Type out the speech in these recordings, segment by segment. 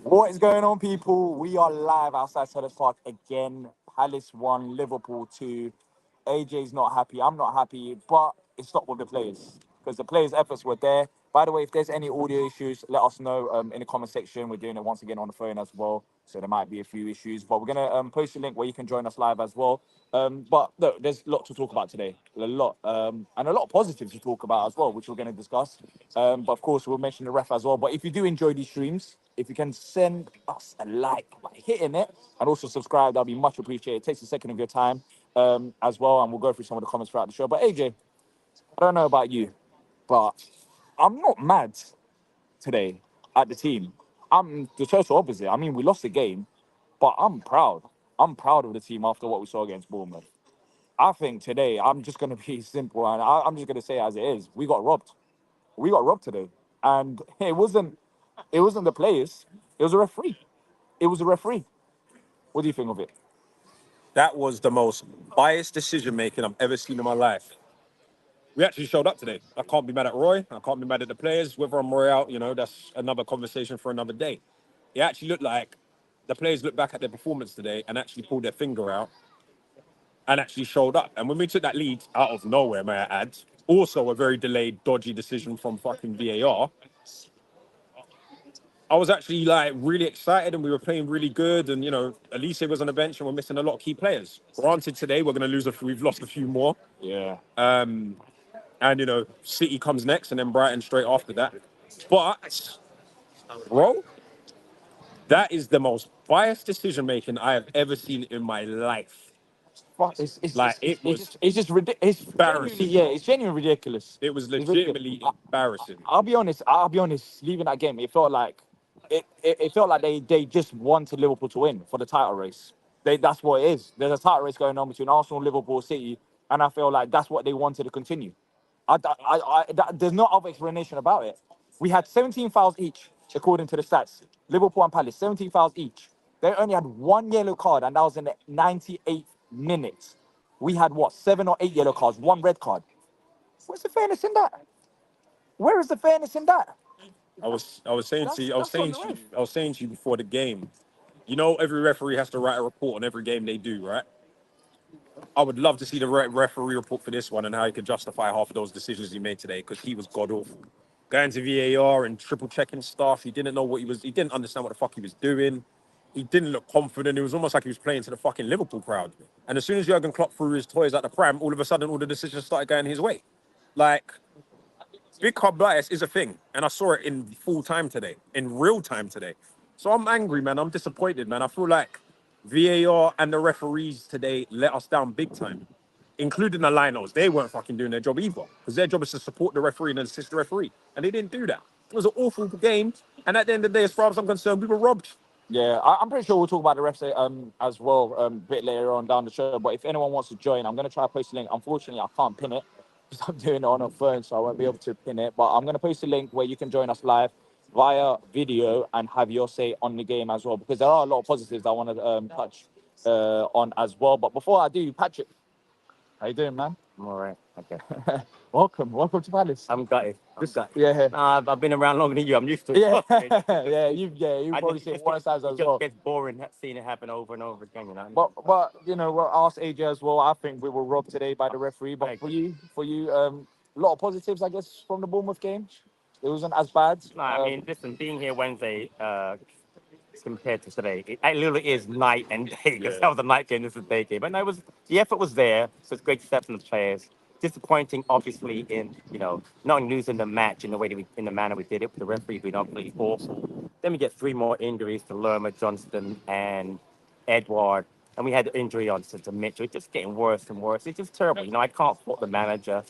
What is going on, people? We are live outside Selhurst Park again. Palace 1, Liverpool 2. AJ's not happy. I'm not happy, but it's not with the players because the players' efforts were there. By the way, if there's any audio issues, let us know in the comment section. We're doing it once again on the phone as well, so there might be a few issues. But we're gonna post a link where you can join us live as well. But look, there's a lot to talk about today, a lot, and a lot of positives to talk about as well, which we're going to discuss. But of course, we'll mention the ref as well. But if you do enjoy these streams, if you can send us a like by hitting it and also subscribe, that'll be much appreciated. It takes a second of your time as well, and we'll go through some of the comments throughout the show. But AJ, I don't know about you, but I'm not mad today at the team. I'm the total opposite. I mean, we lost the game, but I'm proud. I'm proud of the team after what we saw against Bournemouth. I think today I'm just going to be simple and I'm just going to say it as it is. We got robbed. We got robbed today, and it wasn't the players. It was a referee. It was a referee. What do you think of it? That was the most biased decision making I've ever seen in my life. We actually showed up today. I can't be mad at Roy. I can't be mad at the players. Whether I'm Roy out, that's another conversation for another day. It actually looked like the players looked back at their performance today and actually pulled their finger out and actually showed up. And when we took that lead out of nowhere, may I add, also a very delayed, dodgy decision from fucking VAR. I was actually like really excited and we were playing really good. And, Elise was on the bench and we're missing a lot of key players. Granted, today we're going to lose we've lost a few more. Yeah. And, City comes next and then Brighton straight after that. But, bro, that is the most biased decision making I have ever seen in my life. Fuck, it's Like, just it was it's just ridiculous. It's genuinely, embarrassing. yeah, it's genuinely ridiculous. It was It's ridiculous. legitimately embarrassing. I'll be honest. I'll be honest. Leaving that game, it felt like they just wanted Liverpool to win for the title race. That's what it is. There's a title race going on between Arsenal, Liverpool, City, and I feel like that's what they wanted to continue. There's no other explanation about it. We had 17 fouls each, according to the stats. Liverpool and Palace, 17 fouls each. They only had one yellow card, and that was in the 98th minute. We had what, 7 or 8 yellow cards, one red card. Where's the fairness in that? Where is the fairness in that? I was saying to you, I was That's on saying the to you, ref. I was saying to you before the game. Every referee has to write a report on every game they do, right? I would love to see the referee report for this one and how he could justify half of those decisions he made today because he was god awful. Going to VAR and triple checking stuff. He didn't know what he was. He didn't understand what the fuck he was doing. He didn't look confident. It was almost like he was playing to the fucking Liverpool crowd. And as soon as Jurgen Klopp threw his toys at the pram, all of a sudden all the decisions started going his way. Like, big club bias is a thing, and I saw it in full time today, in real time today. So I'm angry, man. I'm disappointed, man. I feel like VAR and the referees today let us down big time, including the linos. They weren't fucking doing their job either, because their job is to support the referee and assist the referee, and they didn't do that. It was an awful game, and at the end of the day, as far as I'm concerned, we were robbed. Yeah, I'm pretty sure we'll talk about the refs as well a bit later on down the show. But if anyone wants to join, I'm gonna try to post a link. Unfortunately, I can't pin it because I'm doing it on a phone, so I won't be able to pin it. But I'm gonna post a link where you can join us live via video and have your say on the game as well. Because there are a lot of positives I want to touch on as well. But before I do, Patrick, how you doing, man? I'm all right. Okay. Welcome to Palace. I'm gutted. I'm gutted. Yeah, Nah, I've been around longer than you. I'm used to it. you I probably just, seen it one just, size it as just well. gets boring seeing it happen over and over again. But we'll ask AJ as well. I think we were robbed today by the referee. But Right. for you, a lot of positives, I guess, from the Bournemouth game. It wasn't as bad. Nah, I mean, listen, being here Wednesday compared to today, it literally is night and day. Because that was a night game, this is a day game. But no, the effort was there. So it's great to step from the players. Disappointing, obviously, in not losing the match in the way that in the manner we did it. With the referee being completely awful. Then we get three more injuries to Lerma, Johnston, and Edward. And we had the injury on to Mitchell. It's just getting worse and worse. It's just terrible. I can't fault the manager.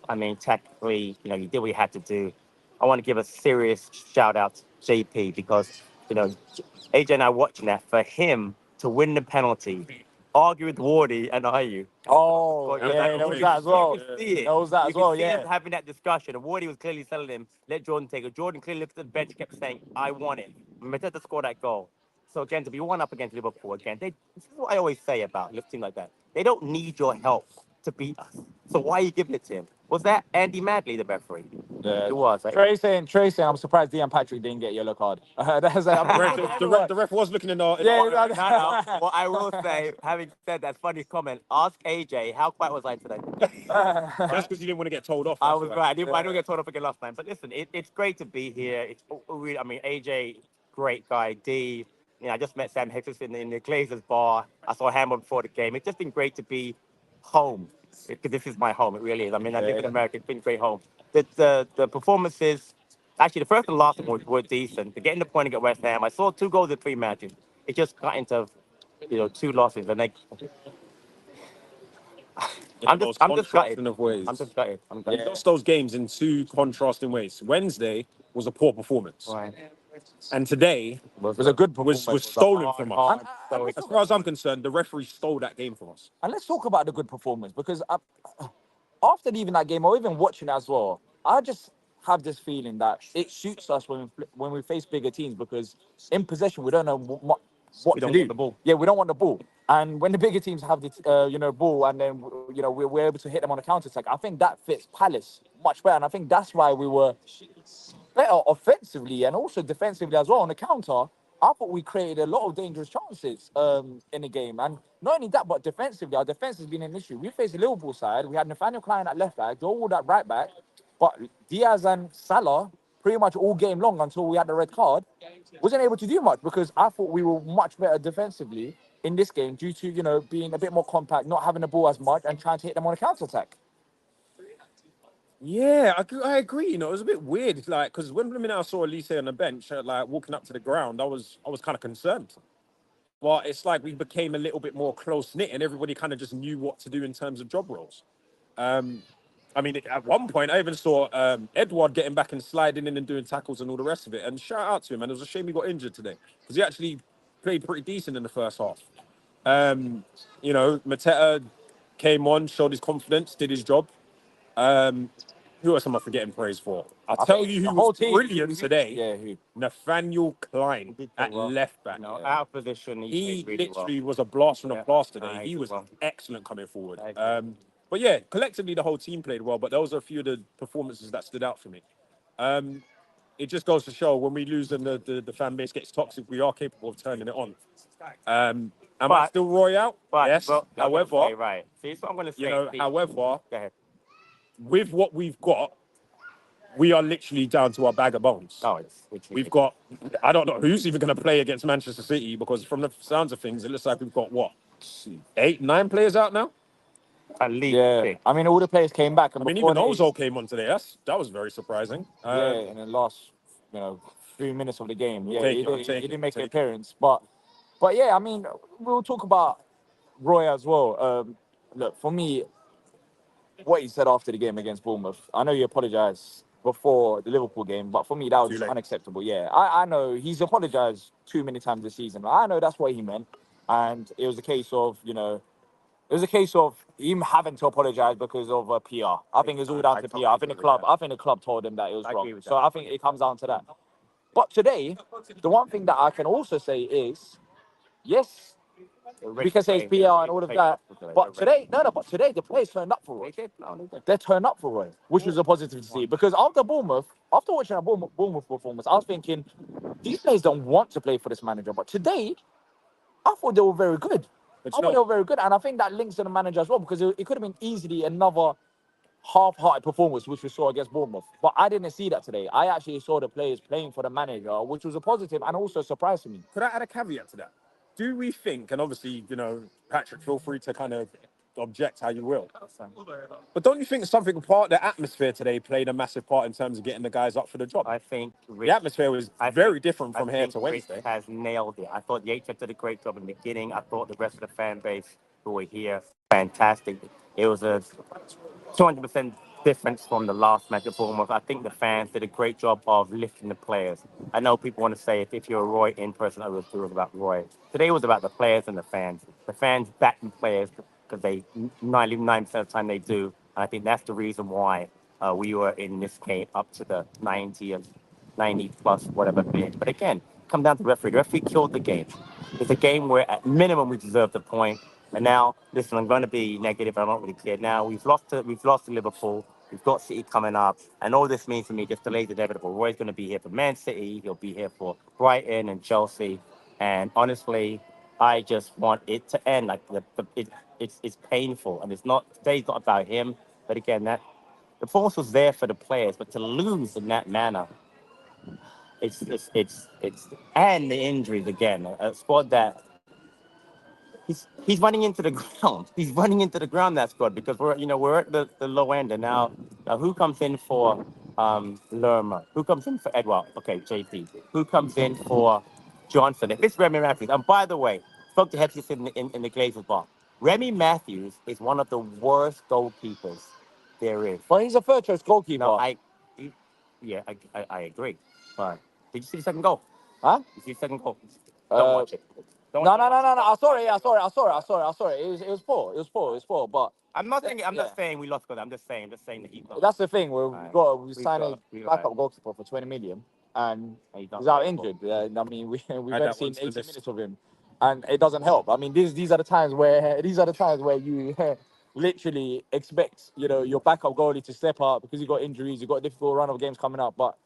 I mean, technically, he did what he had to do. I want to give a serious shout out to JP because, AJ and I watching that for him to win the penalty, argue with Wardy and IU. Oh, Because yeah, there was that as well. You can see it. There was that You as can well, see yeah. them having that discussion. And Wardy was clearly telling him, let Jordan take it. Jordan clearly looked at the bench, kept saying, I want it. Mateta scored that goal. So again, to be one up against Liverpool again, this is what I always say about lifting like that. They don't need your help to beat us. So why are you giving it to him? Was that Andy Madley, the referee? Yeah. It was. Right? Trey saying, I'm surprised Dean Patrick didn't get a yellow card. That's The ref, the ref was looking in the Yeah, No, no. Well, I will say, having said that funny comment, ask AJ how quiet was I today. just because you didn't want to get told off. I That's was why. right. I don't get told off again last time. But listen, it's great to be here. It's really, I mean, AJ, great guy. D, I just met Sam Hicks in the Glazers bar. I saw Hammer before the game. It's just been great to be home. Because this is my home. It really is. I mean, I live in America. It's been a great home. The performances, actually, the first and last one were decent. To get in the point against West Ham, I saw 2 goals in 3 matches. It just got into, 2 losses, and In the most I'm just gutted. contrasting of ways. I'm just gutted. I'm You gutted. lost those games in 2 contrasting ways. Wednesday was a poor performance, Right. and today It was a good performance. was It a stolen hard, from us. hard, As far as I'm concerned, the referee stole that game from us. and let's talk about the good performance because after leaving that game or even watching it as well, I just have this feeling that it suits us when we face bigger teams because in possession we don't know what We to don't do. want the ball. Yeah, we don't want the ball. And when the bigger teams have the ball and then we're able to hit them on a counter attack, I think that fits Palace much better. And I think that's why we were better offensively and also defensively as well on the counter. I thought we created a lot of dangerous chances in the game. And not only that, but defensively, our defense has been an issue. We faced the Liverpool side. We had Nathaniel Klein at left back, Joe Wood at right back. But Diaz and Salah, pretty much all game long until we had the red card, wasn't able to do much because I thought we were much better defensively in this game due to, being a bit more compact, not having the ball as much and trying to hit them on a counter attack. Yeah, I agree. It was a bit weird, like because when I saw Elise on the bench, like walking up to the ground, I was kind of concerned. But it's like we became a little bit more close knit, and everybody kind of just knew what to do in terms of job roles. I mean, at one point, I even saw Edward getting back and sliding in and doing tackles and all the rest of it. And shout out to him, and it was a shame he got injured today because he actually played pretty decent in the first half. Mateta came on, showed his confidence, did his job. Who else am I forgetting praise for? I'll tell you who was brilliant today. Yeah, who? Nathaniel Klein at left back. Out of position, He played really literally was a blast from the past today. he He did was well. excellent coming forward. But yeah, collectively the whole team played well. But those are a few of the performances that stood out for me. It just goes to show when we lose and the fan base gets toxic, we are capable of turning it on. Am I still Roy out? Yes. However, right. See, that's what I'm going to say. However, Go ahead. with what we've got, we are literally down to our bag of bones. Oh, We've got, I don't know who's even going to play against Manchester City because from the sounds of things, it looks like we've got 8, 9 players out now? At least. Yeah, I mean, all the players came back. And I mean, even Ozil came on today. That was very surprising. In the last, 3 minutes of the game. Yeah, he didn't make an it. appearance. But yeah, I mean, we'll talk about Roy as well. Look, for me, what he said after the game against Bournemouth, I know you apologised before the Liverpool game, but for me, that was just unacceptable. Yeah, I know he's apologised too many times this season. I know that's what he meant. And it was a case of, him having to apologise because of PR. I think it's all down to PR. I think the club told him that it was wrong. So I think it comes down to that. But today, the one thing that I can also say is, yes, we can say it's PR and all of that. But today, but today the players turned up for Roy. They turned up for Roy, which was a positive to see. Because after watching a Bournemouth performance, I was thinking, these players don't want to play for this manager. But today, I thought they were very good. They were very good. And I think that links to the manager as well, because it could have been easily another half-hearted performance, which we saw against Bournemouth. But I didn't see that today. I actually saw the players playing for the manager, which was a positive and also a surprise to me. Could I add a caveat to that? Do we think, and obviously, Patrick, feel free to kind of object how you will. But don't you think something part the atmosphere today played a massive part in terms of getting the guys up for the job? I think the atmosphere was very different from here to Wednesday. Rich has nailed it. I thought Yates did a great job in the beginning. I thought the rest of the fan base who were here, fantastic. It was a 200% difference from the last match at Bournemouth. I think the fans did a great job of lifting the players. I know people want to say if you're a Roy in person, it was about Roy. Today was about the players and the fans. The fans back the players because they 99% of the time they do. And I think that's the reason why we were in this game up to the 90 plus whatever minutes. But again, come down to the referee. The referee killed the game. It's a game where at minimum we deserved the point. And now, listen, I'm going to be negative. I don't really care. Now we've lost to Liverpool. We've got City coming up, and all this means to me just delays inevitable. Roy's going to be here for Man City. He'll be here for Brighton and Chelsea. And honestly, I just want it to end. Like it's painful, and it's not today's not about him. But again, that the performance was there for the players, but to lose in that manner, it's and the injuries again. A squad that he's running into the ground. He's running into the ground, that squad, because we're at the low end, and now who comes in for Lerma? Who comes in for Edward? Okay, JP. Who comes in for Johnson? If it's Remy Matthews, and by the way, spoke to Hepsi in the Glazers bar. Remy Matthews is one of the worst goalkeepers there is. But he's a third choice goalkeeper. No, he- yeah, I agree. But did you see the second goal? Huh? You see the second goal? Don't watch it. Don't No, watch no, it. no, no, no. I saw it. It was poor. But I'm not saying yeah, we lost because I'm just saying that he lost. that's the thing. We signed a we got backup goalkeeper for 20 million, and And he's out injured. I mean, we've Add only that seen one to the 80 list. minutes of him, and it doesn't help. I mean, these are the times where you literally expect your backup goalie to step up because you got injuries, you got a difficult run of games coming up, but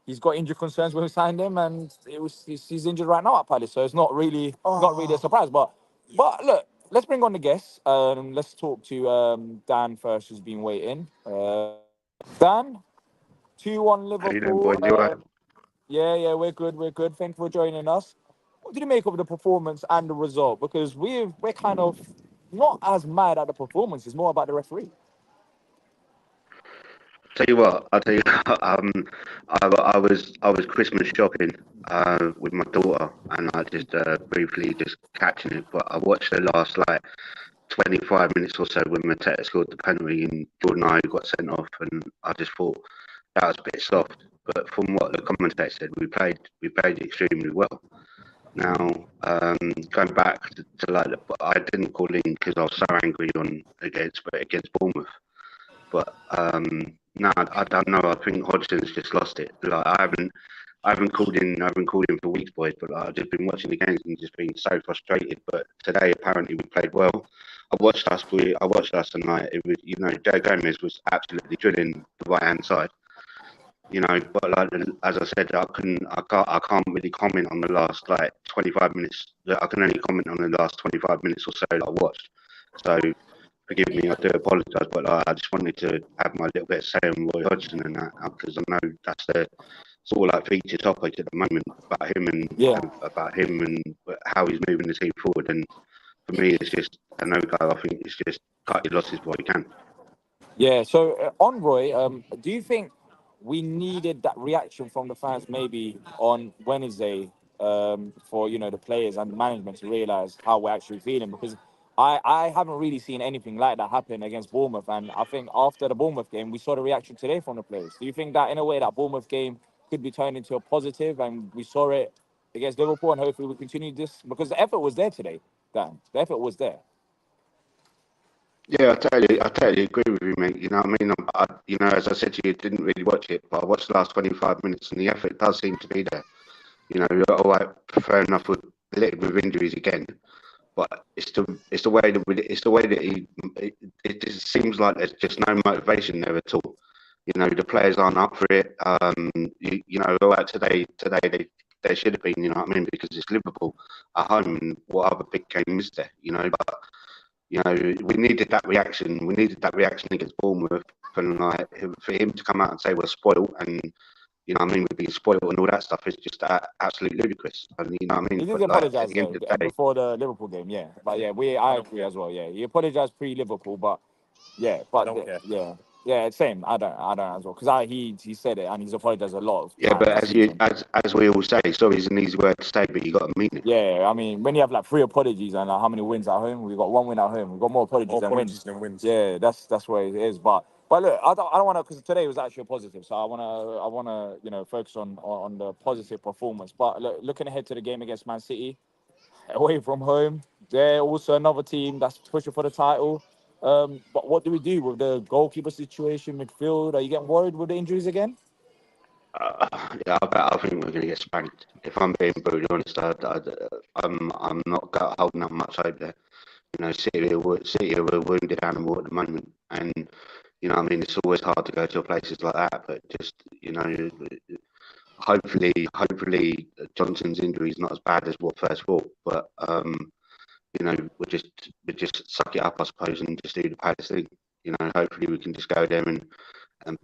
he's got injury concerns when we signed him, and he's injured right now at Palace, so it's not really a surprise. But look, let's bring on the guests. Let's talk to Dan first, who's been waiting. Dan, 2-1 How you doing, Liverpool. boys? You alright? Yeah, we're good. Thank you for joining us. What did you make of the performance and the result? Because we're kind of not as mad at the performance; it's more about the referee. Tell you what, I'll tell you. I was Christmas shopping with my daughter, and I just briefly just catching it. But I watched the last like 25 minutes or so when Mateta scored the penalty and Jordan Ayew got sent off, and I just thought that was a bit soft. But from what the commentator said, we played extremely well. Now, going back to like, but I didn't call in because I was so angry against Bournemouth. But no, I don't know. I think Hodgson's just lost it. Like I haven't called in. I haven't called in for weeks, boys. But like, I've just been watching the games and just been so frustrated. But today, apparently, we played well. I watched us tonight. It was, Joe Gomez was absolutely drilling the right hand side. But like as I said, I can't really comment on the last like 25 minutes. I can only comment on the last 25 minutes or so that I watched. So forgive me, I do apologise, but I just wanted to have my little bit of say on Roy Hodgson and that because I know that's the sort of like feature topic at the moment Yeah. about him and how he's moving the team forward. And for me, it's just a no go. I think it's just cut your losses while you can. Yeah. So on Roy, do you think we needed that reaction from the fans maybe on Wednesday for the players and the management to realise how we're actually feeling? Because I haven't really seen anything like that happen against Bournemouth, and I think after the Bournemouth game we saw the reaction today from the players. Do you think that in a way that Bournemouth game could be turned into a positive, and we saw it against Liverpool, and hopefully we continue this because the effort was there today, Dan. The effort was there. Yeah, I totally agree with you, mate. You know what I mean? As I said to you, didn't really watch it, but I watched the last 25 minutes, and the effort does seem to be there. All right, fair enough with littered with injuries again, but it's the way that it just seems like there's just no motivation there at all. The players aren't up for it. All right, today they should have been. You know what I mean? Because it's Liverpool at home, and what other big game is there? But we needed that reaction. We needed that reaction against Bournemouth, and like for him to come out and say we're spoiled, and we're being spoiled and all that stuff is just absolutely ludicrous. And you know what I He mean. did But like at apologize the end though of the day, before the Liverpool game, yeah. But yeah, I I don't agree care. as well. Yeah, he apologized pre-Liverpool, but yeah, I don't care. yeah, same. I don't as well because he said it and he's apologized a lot of yeah. But times this season. as we all say, sorry is an easy word to say, but you got to mean it. Yeah, I mean when you have like three apologies and like how many wins at home, we got one win at home. We got more apologies More than apologies wins. than wins. Yeah, that's where it is. But look, I don't want to because today was actually a positive, so I wanna focus on the positive performance. But look, looking ahead to the game against Man City away from home. They're also another team that's pushing for the title. But what do we do with the goalkeeper situation, midfield? Are you getting worried with the injuries again? Yeah, I think we're going to get spanked. If I'm being brutally honest, I'm not holding up much hope there. City are a wounded animal at the moment, and You know, I mean, it's always hard to go to places like that, but just, you know, hopefully Johnson's injury is not as bad as what first thought. But you know, we just suck it up, I suppose, and just do the Palace thing. You know, hopefully we can just go there and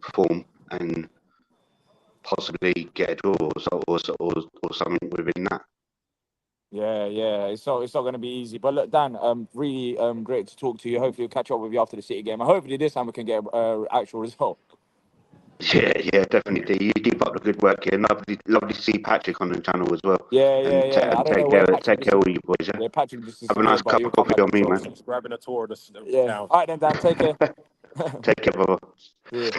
perform and possibly get a draw or something within that. Yeah. It's not going to be easy. But look, Dan, really great to talk to you. Hopefully, we'll catch up with you after the City game, and hopefully this time we can get an actual result. Yeah, definitely. You keep up the good work here. Lovely to see Patrick on the channel as well. Yeah. I don't know where Patrick Take care of disappeared. all you boys. Yeah, Yeah, Patrick just have a nice disappeared, but cup he'll of come coffee back, on I'm me, sure. man. He's grabbing a tour of the Yeah. town. All right then, Dan. Take care. Take care, brother. Yeah.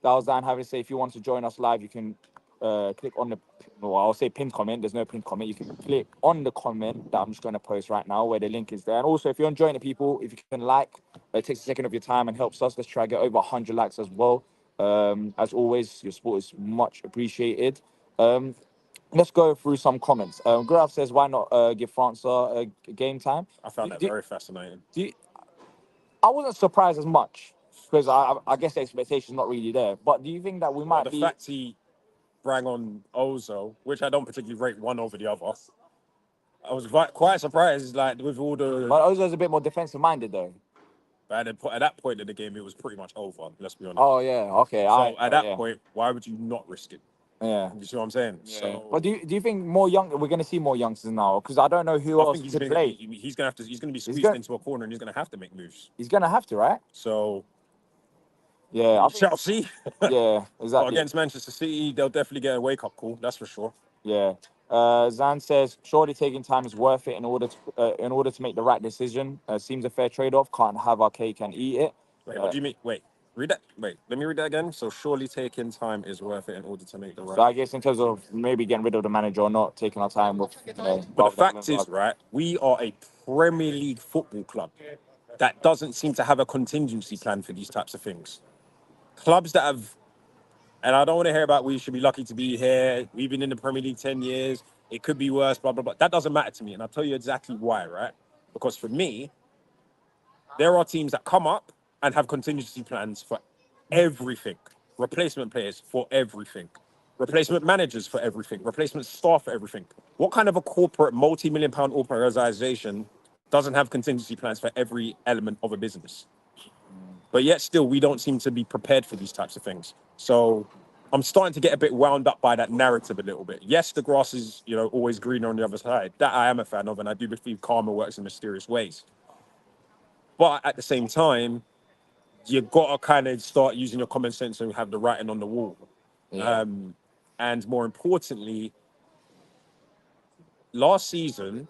That was Dan having to say, if you want to join us live, you can click on the, well, I'll say pinned comment. There's no pinned comment. You can click on the comment that I'm just going to post right now where the link is there. And also, if you're enjoying it, people, if you can like, it takes a second of your time and helps us. Let's try to get over 100 likes as well. As always, your support is much appreciated. Let's go through some comments. Graf says, why not give France a game time? I found that very fascinating. I wasn't surprised as much because I guess the expectation is not really there. But do you think that we might The be? fact he rang on Ozo, which I don't particularly rate one over the other, I was quite surprised, like with all the. But Ozo's a bit more defensive minded though. But at that point in the game, it was pretty much over. Let's be honest. Oh yeah, okay. So at that point, why would you not risk it? Yeah. You see what I'm saying? Yeah. So, but do you think we're going to see more youngsters now? Because I don't know who I else think could play. he's gonna have to. He's gonna be squeezed into a corner, and he's gonna have to make moves. He's going to have to, right? So, yeah, Chelsea. Yeah, But exactly. against Manchester City, they'll definitely get a wake up call. That's for sure. Yeah. Zan says, surely taking time is worth it in order to make the right decision. Seems a fair trade off. Can't have our cake and eat it. Wait, what do you mean? Wait, read that. Wait, let me read that again. So surely taking time is worth it in order to make the right. So I guess in terms of maybe getting rid of the manager or not, taking our time with. But the fact is, right, we are a Premier League football club that doesn't seem to have a contingency plan for these types of things. Clubs that have, and I don't want to hear about we should be lucky to be here. We've been in the Premier League 10 years. It could be worse, blah, blah, blah. That doesn't matter to me. And I'll tell you exactly why, right? Because for me, there are teams that come up and have contingency plans for everything. Replacement players for everything. Replacement managers for everything. Replacement staff for everything. What kind of a corporate multi-million pound organization doesn't have contingency plans for every element of a business? But yet still, we don't seem to be prepared for these types of things. So I'm starting to get a bit wound up by that narrative a little bit. Yes, the grass is, always greener on the other side. That I am a fan of, and I do believe karma works in mysterious ways. But at the same time, you got to kind of start using your common sense and have the writing on the wall. Yeah. And more importantly, last season,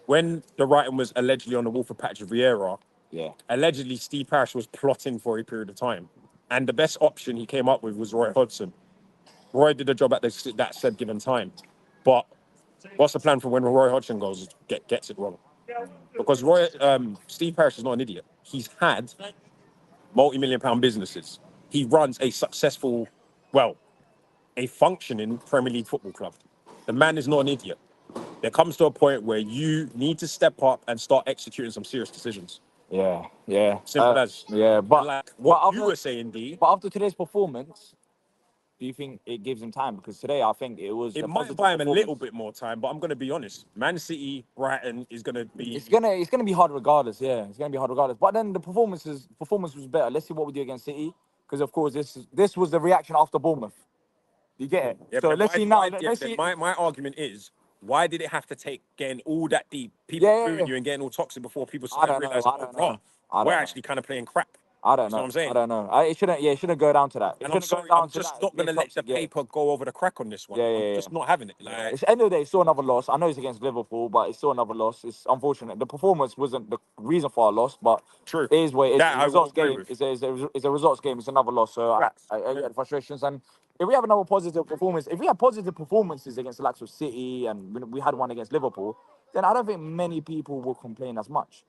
when the writing was allegedly on the wall for Patrick Vieira, allegedly Steve Parish was plotting for a period of time. And the best option he came up with was Roy Hodgson. Roy did a job at that said given time. But what's the plan for when Roy Hodgson gets it wrong? Because Steve Parish is not an idiot. He's had multi-million pound businesses. He runs a successful, a functioning Premier League football club. The man is not an idiot. There comes to a point where you need to step up and start executing some serious decisions. Yeah. Simple as. Yeah, but like what you were saying, D. But after today's performance, do you think it gives him time? Because today I think it was. It might buy him a little bit more time, but I'm going to be honest. Man City, Brighton is going to be. It's gonna be hard regardless. Yeah, it's gonna be hard regardless. But then the performance was better. Let's see what we do against City, because of course this was the reaction after Bournemouth. You get it. Yeah, so let's see now. Let's see. My argument is, why did it have to take getting all that deep, people booing you and getting all toxic before people started realizing, we're actually kind of playing crap. I don't know. What I'm saying? I don't know. It shouldn't go down to that. And I'm sorry, I'm just not going to let the paper go over the crack on this one. I'm just not having it. Like, it's end of the day, it's still another loss. I know it's against Liverpool, but it's still another loss. It's unfortunate. The performance wasn't the reason for our loss, but true. It is what it is. That It's a results game. It's a results game. It's another loss. So I get the frustrations. And if we have another positive performance, if we have positive performances against the likes of City and we had one against Liverpool, then I don't think many people will complain as much.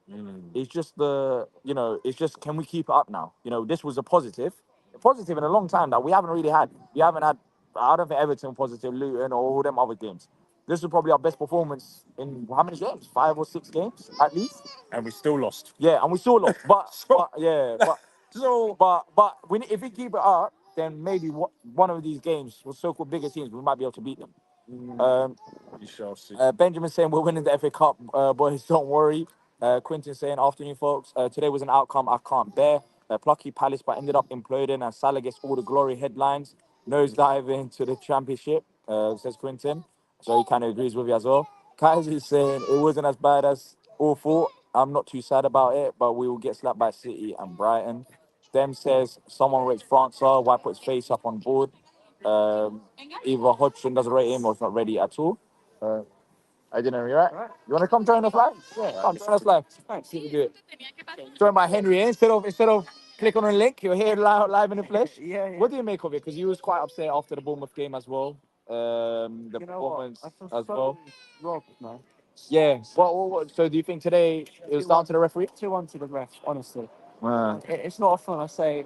It's just it's just, can we keep it up now? This was a positive in a long time that we haven't really had. We haven't had, I don't think Everton positive, Luton, or all them other games. This was probably our best performance in how many games? 5 or 6 games at least. And we still lost. Yeah, and we still lost. But So But if we keep it up, then maybe one of these games with so-called bigger teams, we might be able to beat them. we shall see. Benjamin saying we're winning the FA Cup, boys. Don't worry. Quinton saying afternoon, folks. Today was an outcome I can't bear. Plucky Palace, but ended up imploding, and Salah gets all the glory headlines. Nose diving to the championship, says Quinton. So he kind of agrees with you as well. Kaiser saying it wasn't as bad as awful. I'm not too sad about it, but we will get slapped by City and Brighton. Dem says someone rates Francois. Why put his face up on board? Either Hodgson doesn't rate him or it's not ready at all. I didn't know, you right? You want to come join us live? Yeah, come join us live. Thanks. See if we do it. Join by Henry. Instead of clicking on a link, you're here live in the flesh. Yeah. What do you make of it? Because you was quite upset after the Bournemouth game as well. The performance as well. Rob, man. Yeah. So do you think today it was down to the referee? 2-1 to the ref, honestly. Uh, It's not often I say,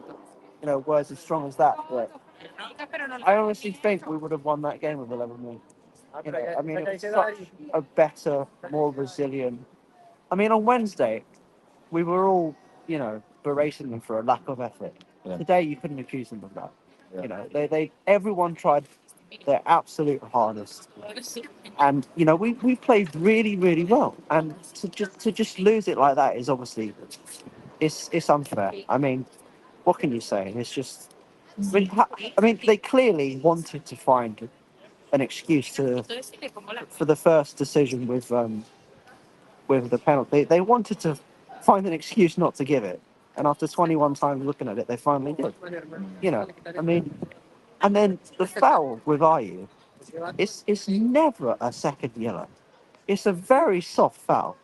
words as strong as that, but I honestly think we would have won that game with 11 men. I mean, it was such a better, more resilient. I mean, on Wednesday, we were all, berating them for a lack of effort. Yeah. Today, you couldn't accuse them of that. Yeah. Everyone tried their absolute hardest, and we played really, really well. And to just lose it like that is obviously it's unfair. I mean, what can you say? It's just. I mean, they clearly wanted to find an excuse for the first decision with the penalty. They wanted to find an excuse not to give it, and after 21 times looking at it, they finally did. I mean, and then the foul with Ayew, it's never a second yellow. It's a very soft foul.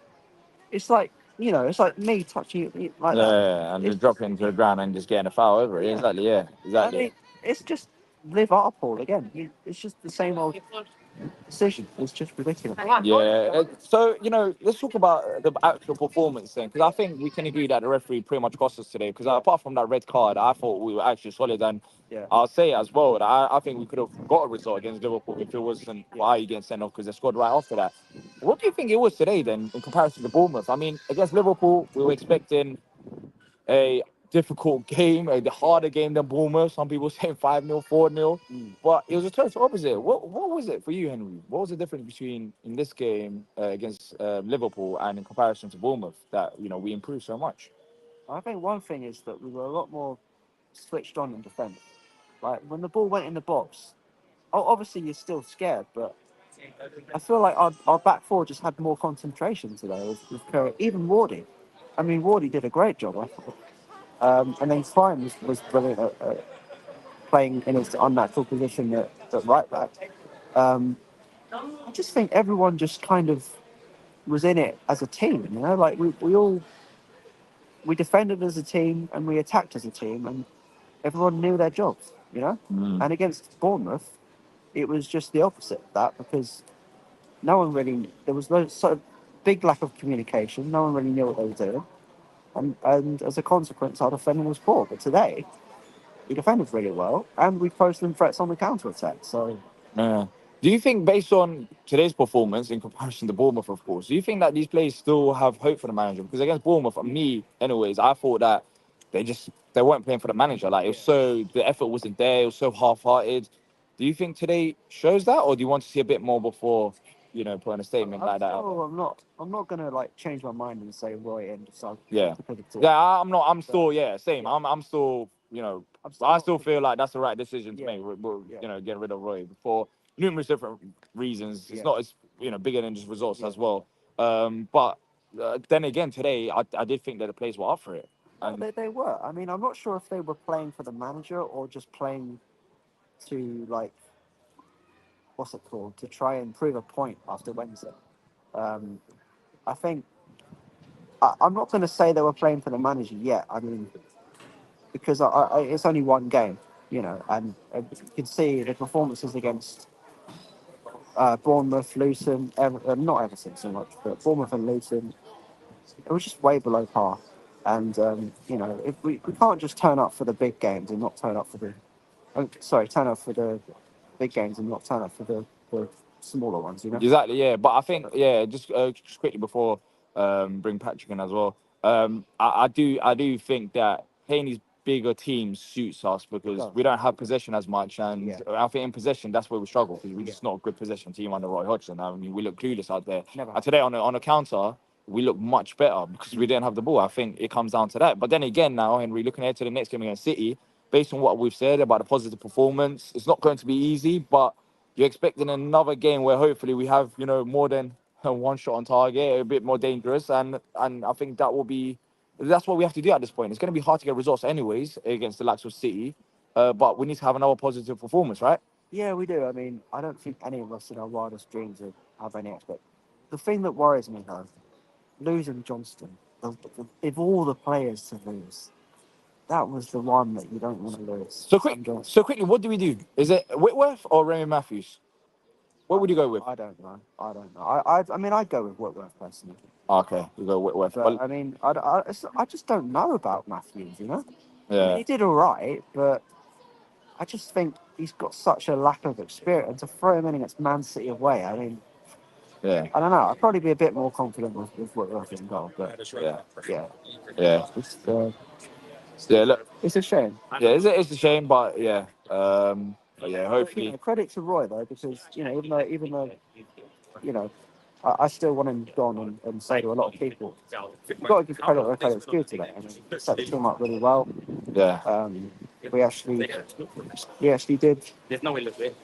It's like it's like me touching it like that. Yeah, and just dropping to the ground and just getting a foul over it. Yeah. Exactly. Yeah. Exactly. I mean, it's just Liverpool again. It's just the same old decision. It's just ridiculous. Yeah. So let's talk about the actual performance then, because I think we can agree that the referee pretty much cost us today. Because apart from that red card, I thought we were actually solid, and Yeah. I'll say as well that I think we could have got a result against Liverpool if it wasn't why you getting sent off because they scored right after that. What do you think it was today then in comparison to Bournemouth? I mean, against Liverpool, we were expecting a difficult game, a harder game than Bournemouth. Some people saying 5-0, 4-0. But it was a total opposite. What was it for you, Henry? What was the difference between in this game against Liverpool and in comparison to Bournemouth that we improved so much? I think one thing is that we were a lot more switched on in defence. Like when the ball went in the box, obviously you're still scared, but I feel like our back four just had more concentration today with Curry. Even Wardy. I mean, Wardy did a great job, I thought. And then Klein was brilliant at playing in his unnatural position at right back. I just think everyone just kind of was in it as a team, like we defended as a team and we attacked as a team, and everyone knew their jobs. And against Bournemouth, it was just the opposite of that because no one really, there was no sort of big lack of communication. No one really knew what they were doing. And as a consequence, our defending was poor. But today, we defended really well and we posed them threats on the counter attack. So, Yeah. Do you think, based on today's performance in comparison to Bournemouth, of course, do you think that these players still have hope for the manager? Because against Bournemouth, for me, anyways, I thought that they weren't playing for the manager. Like the effort wasn't there. It was so half-hearted. Do you think today shows that, or do you want to see a bit more before, putting a statement like that? I'm not gonna like change my mind and say Roy and so Yeah. I'm not. I'm still. Yeah, same. I'm still. I still feel like that's the right decision to make. Getting rid of Roy for numerous different reasons. It's not as bigger than just results as well. But then again, today I did think that the players were up for it. And they were. I mean, I'm not sure if they were playing for the manager or just playing to like what's it called to try and prove a point after Wednesday. I think I'm not going to say they were playing for the manager yet. I mean, because it's only one game, and you can see the performances against Bournemouth, Luton, not Everton so much, but Bournemouth and Luton, it was just way below par. And if we can't just turn up for the big games and not turn up for turn up for the big games and not turn up for the smaller ones. Exactly, yeah. But I think, just quickly before bring Patrick in as well. I do think that Haney's bigger teams suits us because does. we don't have possession as much, and Yeah. I think in possession that's where we struggle because we're just not a good possession team under Roy Hodgson. I mean, we look clueless out there. Never. And today on a counter, we look much better because we didn't have the ball. I think it comes down to that. But then again, now Henry, looking ahead to the next game against City, based on what we've said about the positive performance, it's not going to be easy, but you're expecting another game where hopefully we have, you know, more than one shot on target, a bit more dangerous, and I think that's what we have to do at this point. It's going to be hard to get results anyways against the likes of City, but we need to have another positive performance, right? Yeah, we do. I mean, I don't think any of us in our wildest dreams have any expect. The thing that worries me though, losing Johnston, of all the players to lose, that was the one that you don't want to lose. So quickly, what do we do? Is it Whitworth or Remy Matthews? What would you go with? I don't know. I mean, I'd go with Whitworth personally. Okay, you go Whitworth. But I mean, I just don't know about Matthews. You know, Yeah. I mean, he did all right, but I just think he's got such a lack of experience. And to throw him in against Man City away, I mean, Yeah. I don't know. I'd probably be a bit more confident with Whitworth in goal. But Yeah. Yeah. Look, it's a shame. yeah, it's a shame, but yeah. But yeah, But, hopefully. credit to Roy though, because even though I still want him gone and say to a lot of people, you've got to give credit where credit's due today. I mean, he set the team up really well. Yeah. We actually did. There's no way to do it.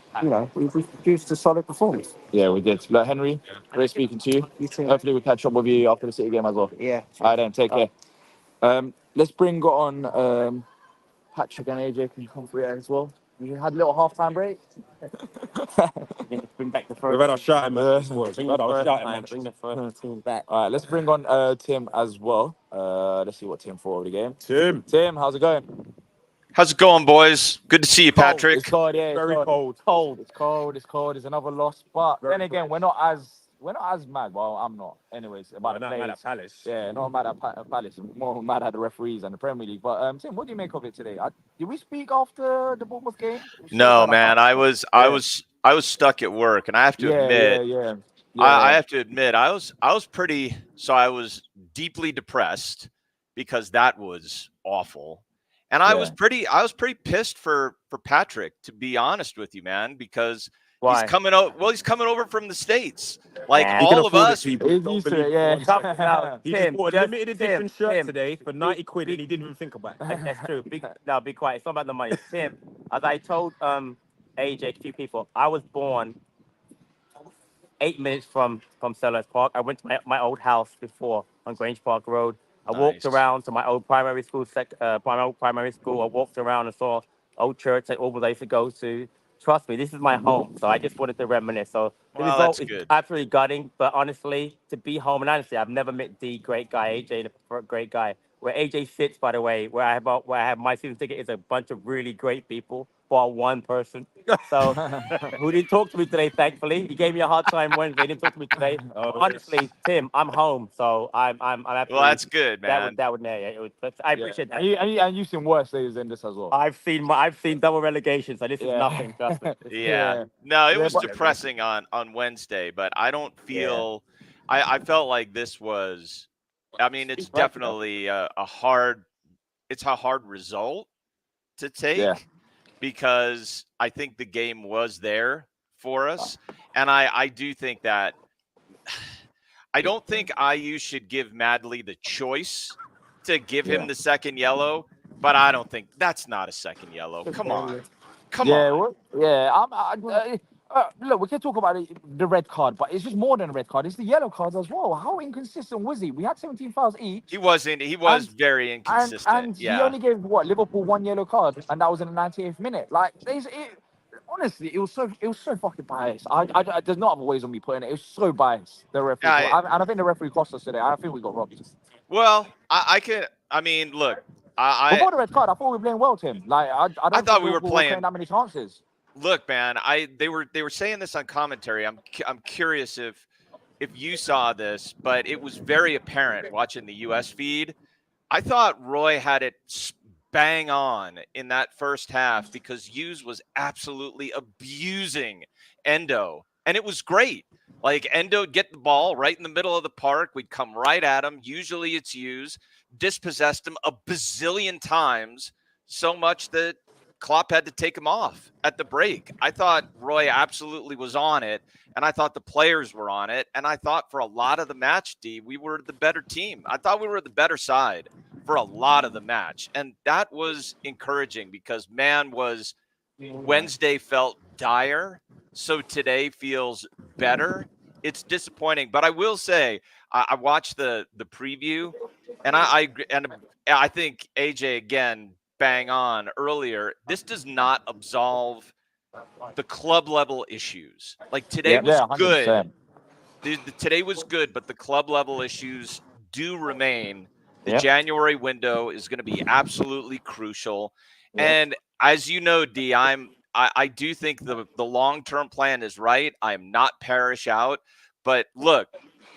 We produced a solid performance. Yeah, we did. Look, Henry, great speaking to you. You too. Hopefully, we'll catch up with you after the City game as well. Yeah. All right, then. Take care. Let's bring on Patrick and AJ can come through as well. We had a little half-time break. Bring back the We've first. had our shouting match. Bring the first team back. All right, let's bring on Tim as well. Let's see what Tim thought of the game. Tim, how's it going? How's it going, boys? Good to see you, Patrick. It's cold, yeah. Very cold. It's cold. It's another loss, but then again, we're not as mad. Well, I'm not. Anyways, about the Not mad players. at Palace. Yeah, not mad at Palace. More mad at the referees and the Premier League. But Tim, what do you make of it today? Did we speak after the Bournemouth game? No, man. I was stuck at work, and I have to admit, Yeah. I have to admit, I was deeply depressed because that was awful. And I was pretty pissed for Patrick, to be honest with you, man, because Why? he's coming over from the States. Like Man, all of us. People He's don't used to believe it, yeah. it. No, He Tim, just bought a just- limited Tim, edition shirt Tim. today for 90 quid and he didn't even think about it. That's true. Be quiet. It's not about the money. Tim, as I told AJ, a few people, I was born 8 minutes from Sellers Park. I went to my old house before on Grange Park Road. I walked Nice. around to my old primary school. Primary school. I walked around and saw old church that all I used to go to. Trust me, this is my home. So I just wanted to reminisce. So the Well, result that's is good. absolutely gutting. But honestly, to be home, and honestly, I've never met the great guy, AJ, the great guy. Where AJ sits, by the way, where I have my season ticket is a bunch of really great people for one person. So who didn't talk to me today, thankfully. He gave me a hard time Wednesday. He didn't talk to me today. Honestly, Tim, I'm home. So I'm absolutely. Well, that's good, man. That would I appreciate that. And you've seen worse days than this as well. I've seen double relegation, so this is nothing. Trust me. Yeah. No, it Yeah, was but- depressing on Wednesday, but I don't feel I felt like this was it's definitely a hard result to take. Yeah. Because I think the game was there for us. And I do think that I don't think IU should give Madley the choice to give him the second yellow, but I don't think that's not a second yellow. Come on. Look, we can talk about the red card, but it's just more than a red card. It's the yellow cards as well. How inconsistent was he? We had 17 fouls each. He was very inconsistent. And he only gave Liverpool one yellow card, and that was in the 98th minute. Like, honestly, it was so fucking biased. There's no other ways of me putting it. It was so biased. The referee, and I think the referee cost us today. I think we got robbed. Well, look, before the red card, I thought we were playing well, Tim. Like, I thought we were playing that many chances. Look, man, they were saying this on commentary. I'm curious if you saw this, but it was very apparent watching the US feed. I thought Roy had it bang on in that first half because Hughes was absolutely abusing Endo, and it was great. Like, Endo would get the ball right in the middle of the park. We'd come right at him. Usually it's Hughes. Dispossessed him a bazillion times. so much that Klopp had to take him off at the break. I thought Roy absolutely was on it, and I thought the players were on it, and I thought for a lot of the match, D, we were the better team. I thought we were the better side for a lot of the match, and that was encouraging because, man, was Wednesday felt dire, so today feels better. It's disappointing, but I will say I watched the preview, and I think AJ again bang on earlier. This does not absolve the club level issues. Like today was Yeah, 100%. good. Today was good, but the club level issues do remain. The Yeah. January window is going to be absolutely crucial. And as you know, D, I do think the long-term plan is right. I'm not parish out, but look,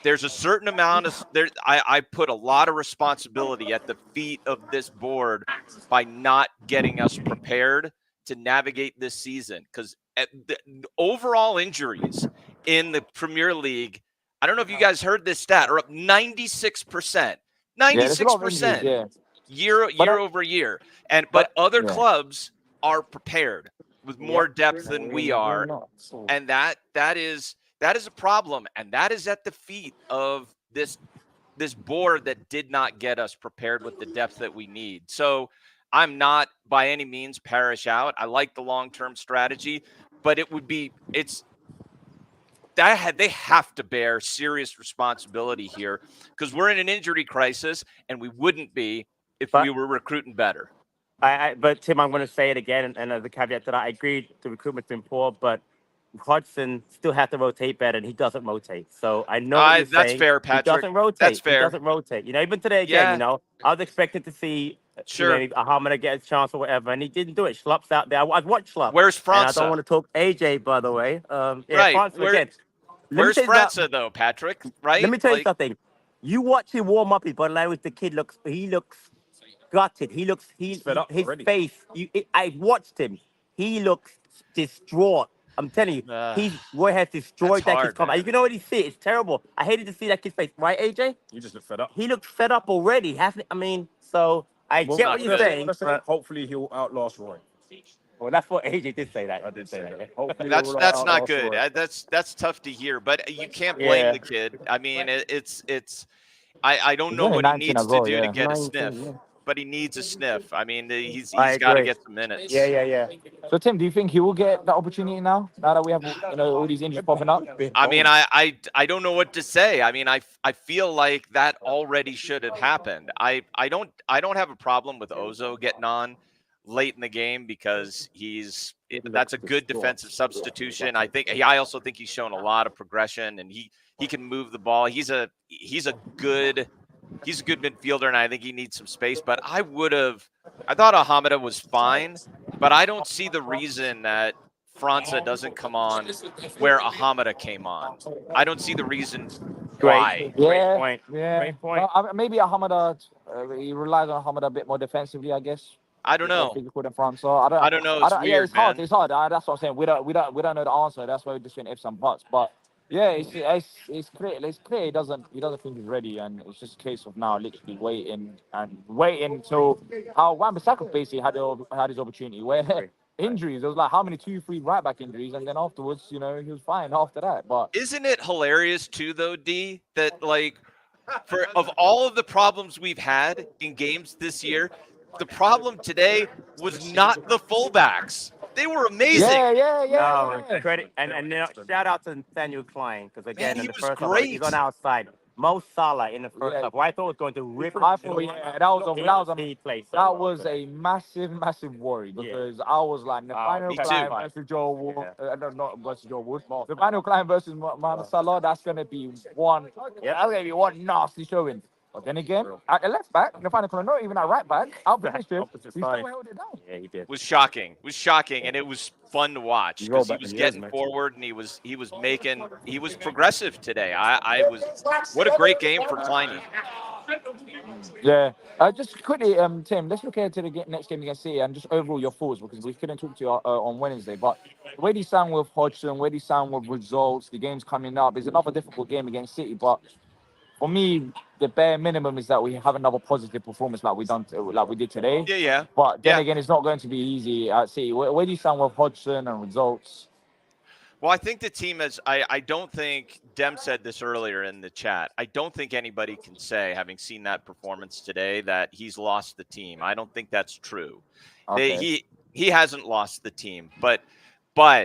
there's a certain amount of there. I put a lot of responsibility at the feet of this board by not getting us prepared to navigate this season because the overall injuries in the Premier League, I don't know if you guys heard this stat, are up 96%. Yeah, there's a lot of injuries, 96% yeah. year over year. But other yeah. clubs are prepared with more depth than we are. not. And that is a problem. And that is at the feet of this board that did not get us prepared with the depth that we need. So I'm not by any means parish out. I like the long-term strategy, but they have to bear serious responsibility here because we're in an injury crisis and we wouldn't be if we were recruiting better. But Tim, I'm going to say it again, and as a caveat to that, I agree the recruitment's been poor, but Hodgson still has to rotate better, and he doesn't rotate. So I know what you're That's saying. fair, Patrick. He doesn't rotate. That's fair. He doesn't rotate. Even today again, I was expecting to see maybe Hamada get a chance or whatever, and he didn't do it. Schlupp's out there. I've watched Schlupp. Where's França? And I don't want to talk AJ, by the way. Right. França again. Where's França, though, Patrick? Right? Let me tell you something. You watch him warm up, but like the kid looks gutted. He's fed up his already. face. I watched him. He looks distraught. I'm telling you, Roy has destroyed that kid's comment. You can already see it. It's terrible. I hated to see that kid's face. Right, AJ? You just look fed up. He looks fed up already, hasn't he? I mean, so I get what you're saying. But Hopefully he'll outlast Roy. Well, that's what AJ did say that. I did say that. Hopefully that's not good. That's tough to hear. But you can't blame the kid. I mean, I don't know what he needs to do to get a sniff. But he needs a sniff. I mean, he's got to get some minutes. Yeah. So, Tim, do you think he will get that opportunity now that we have all these injuries popping up? I mean, I don't know what to say. I mean, I feel like that already should have happened. I don't have a problem with Ozo getting on late in the game because that's a good defensive substitution. I also think he's shown a lot of progression and he can move the ball. He's a good midfielder, and I think he needs some space. But I thought Hamada was fine, but I don't see the reason that França doesn't come on where Hamada came on. I don't see the reason why. Great point. Yeah. Great point. Well, maybe Hamada, he relies on Hamada a bit more defensively, I guess. I don't know. Physical than França. I don't know. It's weird, yeah, it's hard. man. It's hard. That's what I'm saying. We don't know the answer. That's why we're just saying ifs and buts. But yeah, it's clear. It's clear he doesn't think he's ready, and it's just a case of now literally waiting until how Wan-Bissaka basically had his opportunity where injuries. It was like how many 2-3 right back injuries, and then afterwards, he was fine after that. But isn't it hilarious too, though, D, that of all of the problems we've had in games this year, the problem today was not the fullbacks. They were amazing. Yeah. No, credit and shout out to Nathaniel Klein because again, Man, in the he first was half, great. he's on our side. Mo Salah in the first half. I thought was going to rip. I thought, that was a key play. That was a massive worry because I was like, Nathaniel Klein versus Joe Wood. Not versus Joe Wood. Nathaniel Klein versus Mohamed Salah. That's gonna be one. Yeah, that's gonna be one nasty showing. But then again, at the left back, Nathaniel Klein, not even at right back, out position, he still held it down. Yeah, he did. It was shocking, and it was fun to watch because he was getting forward and he was progressive today. What a great game for Kleiny. Yeah. Just quickly, Tim, let's look ahead to the next game against City and just overall your thoughts because we couldn't talk to you on Wednesday. But where do you stand with Hodgson? Where do you stand with results? The game's coming up. It's another difficult game against City, but for me, the bare minimum is that we have another positive performance like we did today. Yeah. But then Yeah. again, it's not going to be easy. I see. Where do you stand with Hodgson and results? Well, I think the team is. I don't think Dem said this earlier in the chat. I don't think anybody can say, having seen that performance today, that he's lost the team. I don't think that's true. Okay. He hasn't lost the team, but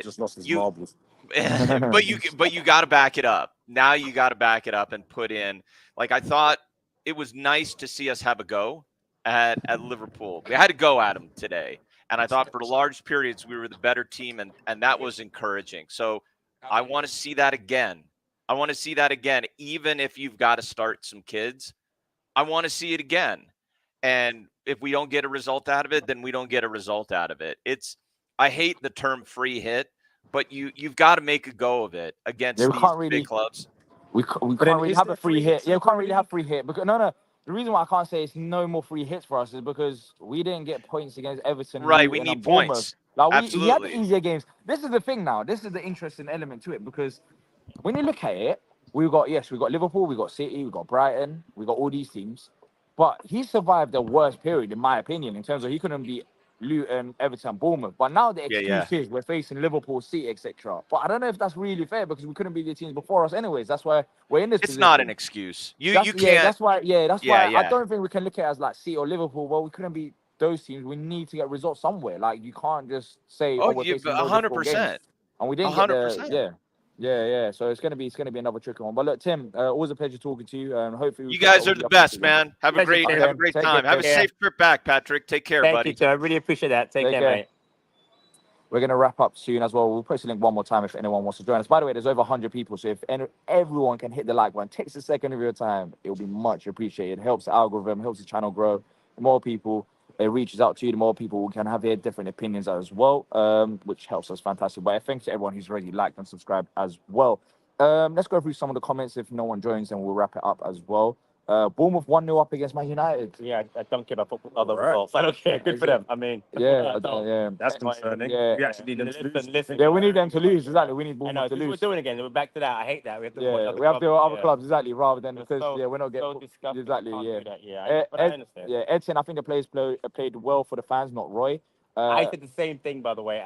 Just lost his you marbles. but you got to back it up. Now you got to back it up and put in. Like I thought, it was nice to see us have a go at Liverpool. We had to go at them today. And I thought for large periods we were the better team, and that was encouraging. So I want to see that again. I want to see that again, even if you've got to start some kids. I want to see it again. And if we don't get a result out of it, then we don't get a result out of it. I hate the term free hit, but you've got to make a go of it against Yeah, we these can't really. big clubs. We But can't then really is have there a free free hit. hits? Yeah, You we can't can't really really have free hit because no. The reason why I can't say it's no more free hits for us is because we didn't get points against Everton, Right, we Luton, and need Bournemouth. points. Like we had the Absolutely. easier games. This is the thing now. This is the interesting element to it because when you look at it, we got Liverpool, we got City, we got Brighton, we got all these teams. But he survived the worst period, in my opinion, in terms of he couldn't beat Luton, Everton, Bournemouth. But now the Yeah. excuse is we're facing Liverpool, City, etc. But I don't know if that's really fair because we couldn't beat the teams before us, anyways. That's why we're in this It's not an position. excuse. That's You can't. That's why. Yeah, that's why I Yeah. don't think we can look at it as like City or Liverpool. Well, we couldn't beat those teams. We need to get results somewhere. Like you can't just say, Oh, "Oh, we're facing more difficult games," 100%. and we didn't get the 100%. yeah. So it's gonna be another tricky one. But look, Tim, always a pleasure talking to you. Hopefully we You can get guys all are the the updates best, again. man. Have a Pleasure, great Tim. Take time. it. Have a Yeah. safe trip back, Patrick. Take care, Thank buddy. you, Tim. I really appreciate that. Take care, mate. We're going to wrap up soon as well. We'll post a link one more time if anyone wants to join us. By the way, there's over 100 people, so if everyone can hit the like button, takes a second of your time, it will be much appreciated. It helps the algorithm, helps the channel grow. The more people it reaches out to you, the more people can have their different opinions as well, which helps us fantastic. But thanks to everyone who's already liked and subscribed as well. Let's go through some of the comments. If no one joins, then we'll wrap it up as well. Bournemouth 1-0 up against Man United. Yeah, I don't care about other Right. results. I don't care. Good for them. I mean, Yeah, yeah. That's concerning. Yeah. We actually need them to lose. Listen. Yeah, we need them to lose. Exactly. We need I know. Bournemouth to This is what lose. we're doing again. We're back to that. I hate that. We have to watch Yeah, other we have to clubs. other clubs exactly rather than It's because so- we're not so getting disgusting. exactly Can't yeah. do that. Yeah, but I understand. Edson, I think the players played well for the fans, not Roy. I said the same thing, by the way.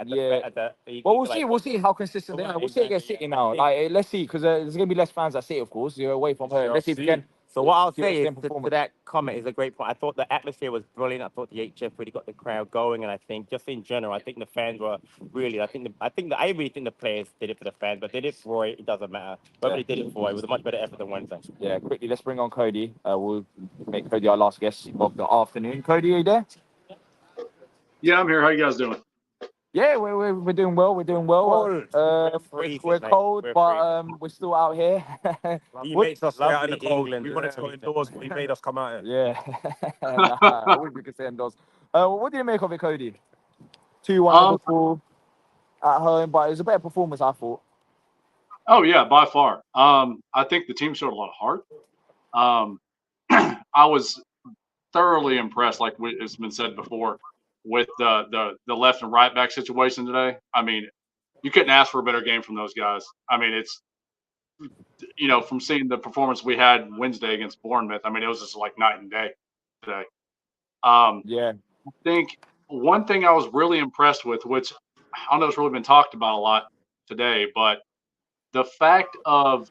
Well, we'll see how consistent they are. We'll see against City now. Like, let's see, because there's gonna be less fans at City, of course. You're away from home. Let's see if we can. So what I'll give us say the is to performance. that comment is a great point. I thought the atmosphere was brilliant. I thought the HF really got the crowd going, and I think just in general, I think the fans were really. I really think the players did it for the fans, but did it for Roy, it doesn't matter. Whoever they did it for, it was a much better effort than Wednesday. Yeah, quickly, let's bring on Cody. We'll make Cody our last guest of the afternoon. Cody, are you there? Yeah, I'm here. How you guys doing? Yeah, we're doing well. We're doing well. We're cold, but we're still out here. He makes us stay out in the cold. We wanted to go indoors, but he made us come out here. Yeah. I wish we could stay indoors. What do you make of it, Cody? 2-1 Liverpool at home, but it was a better performance, I thought. Oh yeah, by far. I think the team showed a lot of heart. I was thoroughly impressed, like it's been said before, with the left and right back situation today. I mean, you couldn't ask for a better game from those guys. I mean, it's from seeing the performance we had Wednesday against Bournemouth. I mean, it was just like night and day today. Yeah. I think one thing I was really impressed with, which I don't know, it's really been talked about a lot today, but the fact of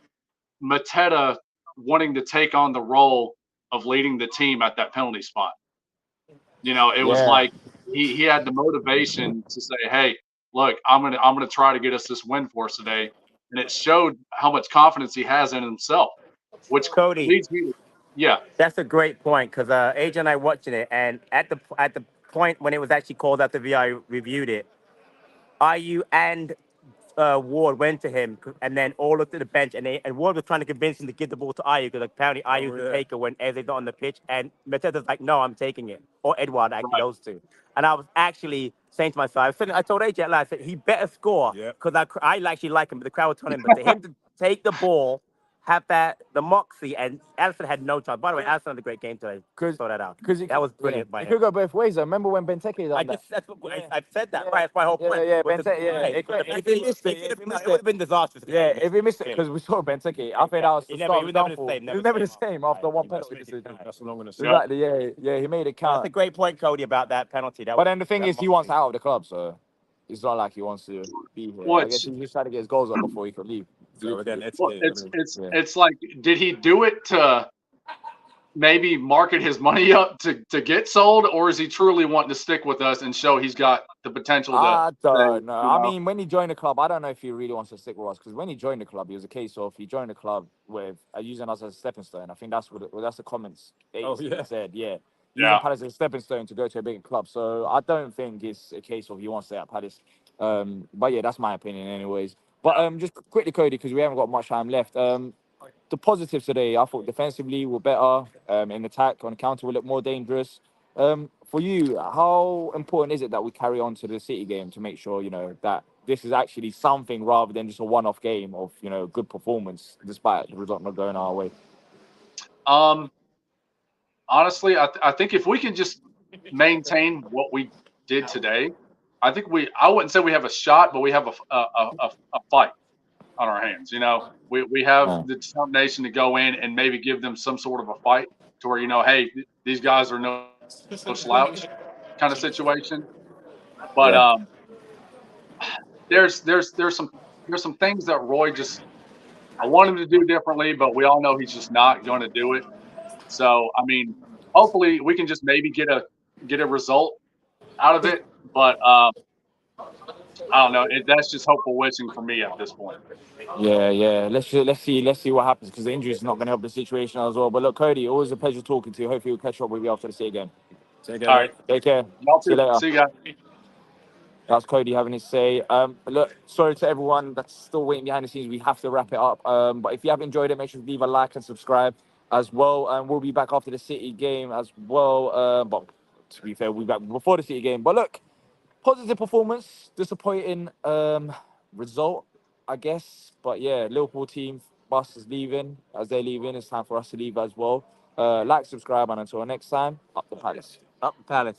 Mateta wanting to take on the role of leading the team at that penalty spot. It was like he had the motivation to say, "Hey, look, I'm gonna try to get us this win for us today," and it showed how much confidence he has in himself. Which Cody, leads me, yeah, that's a great point because AJ and I watching it, and at the point when it was actually called out, the VI reviewed it. IU and Ward went to him, and then all looked at the bench, and Ward was trying to convince him to give the ball to IU because apparently IU was the taker when Eze's not on the pitch, and Mateta's like, "No, I'm taking it," or Edward actually those two. And I was actually saying to myself, I told AJ, I said he better score because I actually like him, but the crowd was telling him, but to him to take the ball, have the moxie, and Allison had no chance. By the way, Allison had a great game today. Saw that out. That was brilliant by It him. could go both ways. Remember when Benteke done that? I've said that. Right, that's my whole point. Yeah, Benteke. Yeah, If he missed it, it would have been disastrous. Yeah, if he missed it, because we saw Benteke, I think that was the start of the downfall. He was never the same after one penalty decision. That's what I'm gonna say. Exactly. Yeah, he made it count. That's a great point, Cody, about that penalty. But then the thing is, he wants out of the club, so it's not like he wants to be here. I guess he's just trying to get his goals up before he could leave. So again, it's like, did he do it to maybe market his money up to get sold, or is he truly wanting to stick with us and show he's got the potential to? I don't know. I mean, when he joined the club, I don't know if he really wants to stick with us, because when he joined the club, it was a case of he joined the club with using us as a stepping stone. I think that's that's the comments said. Yeah. Using Palace as a stepping stone to go to a bigger club. So I don't think it's a case of he wants to stay at Palace. But yeah, that's my opinion, anyways. But just quickly, Cody, because we haven't got much time left. The positives today, I thought defensively were better. In attack, on counter, we look more dangerous. For you, how important is it that we carry on to the City game to make sure, that this is actually something rather than just a one-off game of, good performance, despite the result not going our way? Honestly, I think if we can just maintain what we did today, I think I wouldn't say we have a shot, but we have a fight on our hands. We have the determination to go in and maybe give them some sort of a fight to where, hey, these guys are no slouch kind of situation. But there's some things that Roy I want him to do differently, but we all know he's just not going to do it. So, I mean, hopefully we can just maybe get a result out of it. But I don't know. That's just hopeful wishing for me at this point. Yeah. Let's see what happens, because the injury is not going to help the situation as well. But look, Cody, always a pleasure talking to you. Hopefully we'll catch up with you after the City game. Take care. All right. Take care. See you later. See you guys. That's Cody having his say. Look, sorry to everyone that's still waiting behind the scenes. We have to wrap it up. But if you have enjoyed it, make sure to leave a like and subscribe as well. And we'll be back after the City game as well. But to be fair, we'll be back before the City game. But look, positive performance, disappointing result, I guess. But yeah, Liverpool team bus is leaving. As they're leaving, it's time for us to leave as well. Like, subscribe, and until next time, up the Palace. Up the Palace.